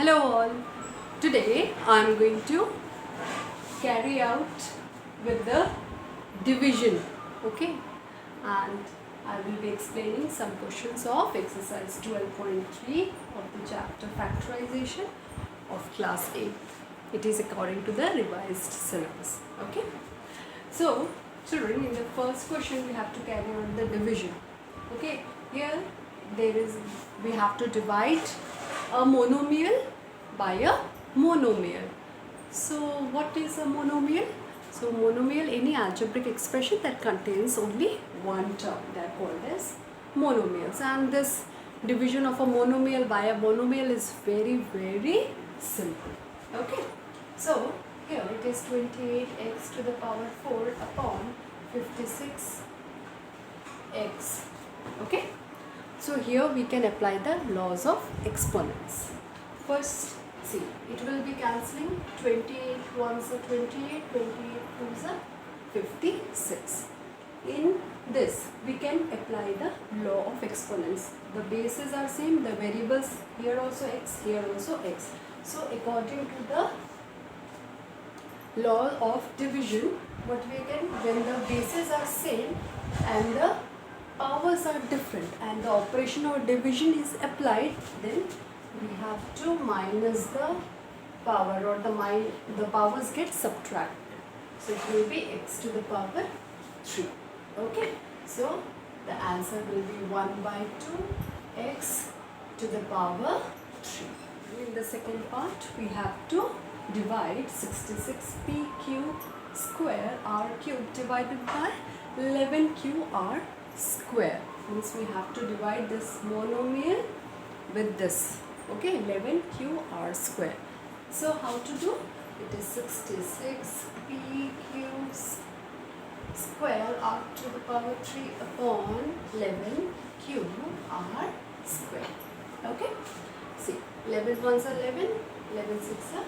Hello all. Today I am going to carry out with the division, okay, and I will be explaining some questions of exercise 12.3 of the chapter Factorization of class 8. It is according to the revised syllabus, okay. So children, in the first question we have to carry on the division, okay. Here we have to divide a monomial by a monomial. So what is a monomial? So monomial, any algebraic expression that contains only one term, they are called as monomials, and this division of a monomial by a monomial is very simple, okay. So here it is 28x to the power 4 upon 56x, okay. So here we can apply the laws of exponents. First, see, it will be cancelling. 28 ones are 28, 28 twos are 56. In this, we can apply the law of exponents. The bases are same, the variables here also x, here also x. So according to the law of division, what we can, when the bases are same and the powers are different and the operation of division is applied, then we have to minus the power, or the powers get subtracted. So it will be x to the power 3. Okay. So the answer will be 1 by 2 x to the power 3. In the second part, we have to divide 66p square r cube divided by 11qr square. Means we have to divide this monomial with this, okay, 11qr square. So how to do? It is 66p square r to the power 3 upon 11qr square, okay. See, 11 ones are 11, 11 6 are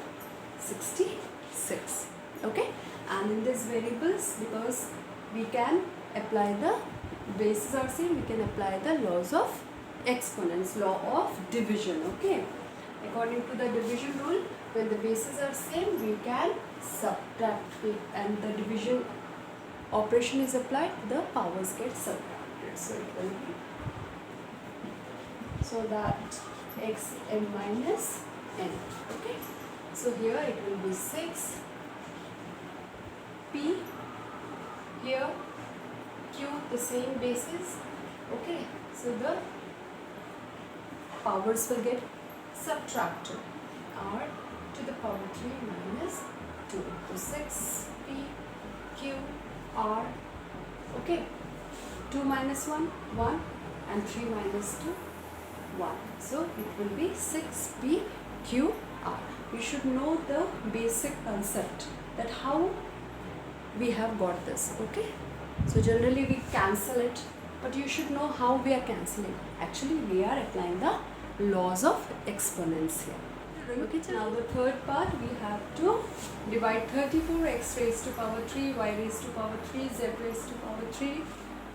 66, okay. And in these variables, because we can apply the bases are same, we can apply the laws of exponents, law of division, okay. According to the division rule, when the bases are same, we can subtract it, and the division operation is applied, the powers get subtracted. So it will be, so that x n minus n, okay. So here it will be 6 p, here q, the same basis, okay. So the powers will get subtracted, r to the power 3 minus 2. So 6 p q r, okay. 2 minus 1 1 and 3 minus 2 1. So it will be 6 p q r. You should know the basic concept, that how we have got this, okay. So generally we cancel it, but you should know how we are cancelling. Actually we are applying the laws of exponents here. Okay, now the third part, we have to divide 34x raised to power 3, y raised to power 3, z raised to power 3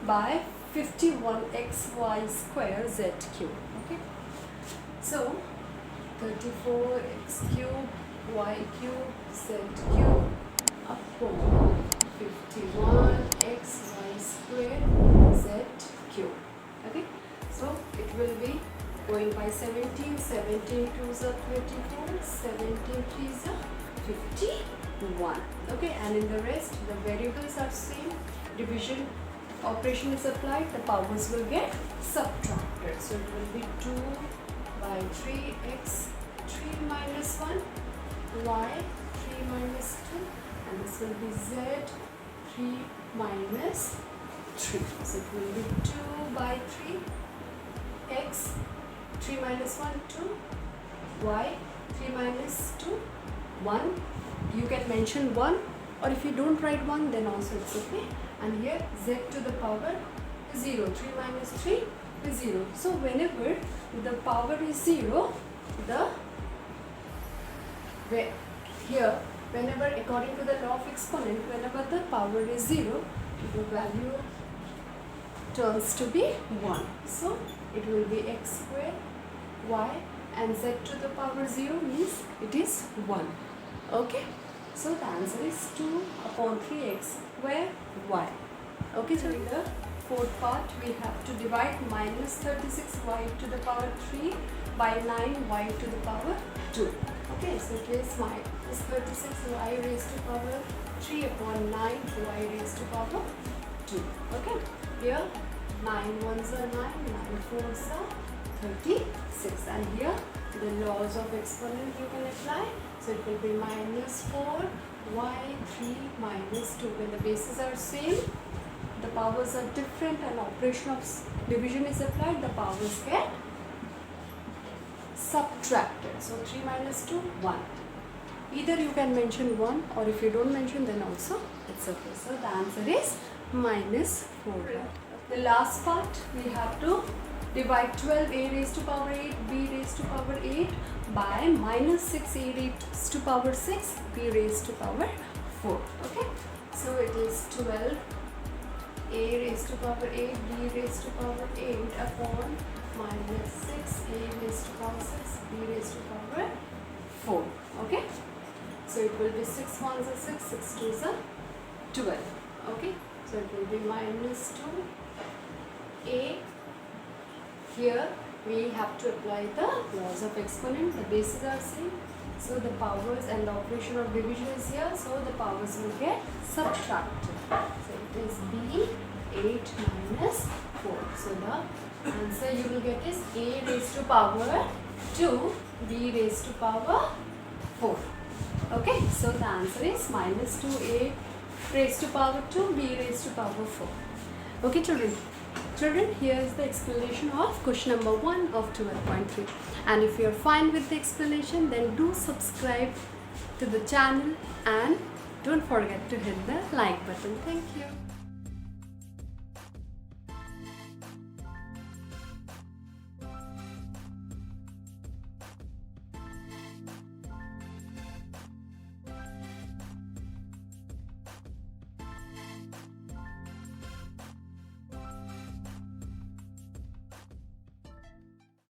by 51xy square z cube, okay. So 34x cube, y cube, z cube upon 51xy square z cube, okay. So it will be going by 17, 17 2s are 24, 17 3s are 51, okay. And in the rest, the variables are same, division operation is applied, the powers will get subtracted. So it will be 2 by 3x 3 minus 1, y 3 minus 2, and this will be z 3 minus 3. So it will be 2 by 3 x 3 minus 1 2, y 3 minus 2 1. You can mention 1, or if you don't write 1, then also it's okay. And here z to the power 0, 3 minus 3 is 0. So whenever the power is 0, here whenever, according to the law of exponent, whenever the power is 0, the value turns to be 1. So it will be x square y and z to the power 0 means it is 1. Okay, so the answer is 2 upon 3x square y. Okay, so in the fourth part we have to divide minus 36y to the power 3 by 9y to the power 2. Okay, so it is minus 36y raised to power 3 upon 9y raised to power 2. Okay, here 9 ones are 9, 9 fours are 36, and here the laws of exponent you can apply. So it will be minus 4y3 minus 2. When the bases are same, the powers are different and operation of division is applied, the powers get subtracted. So 3 minus 2, 1. Either you can mention 1, or if you don't mention then also it's okay. So the answer is minus 4. The last part we have to divide 12a raised to power 8 b raised to power 8 by minus 6a raised to power 6 b raised to power 4. Okay, so it is 12 a raised to power 8 b raised to power 8 upon minus 6 a raised to power 6 b raised to power 4. Okay, so it will be 6 ones are 6, 6 twos are 12. Okay, so it will be minus 2 a. Here we have to apply the laws of exponent. The bases are same, so the powers and the operation of division is here, so the powers will get subtracted. So it is b 8 minus 4. So the answer you will get is a raised to power 2 b raised to power 4. Okay, so the answer is minus 2a raised to power 2 b raised to power 4. Okay, children. Children, here is the explanation of question number 1 of 12.3. And if you are fine with the explanation, then do subscribe to the channel and don't forget to hit the like button. Thank you.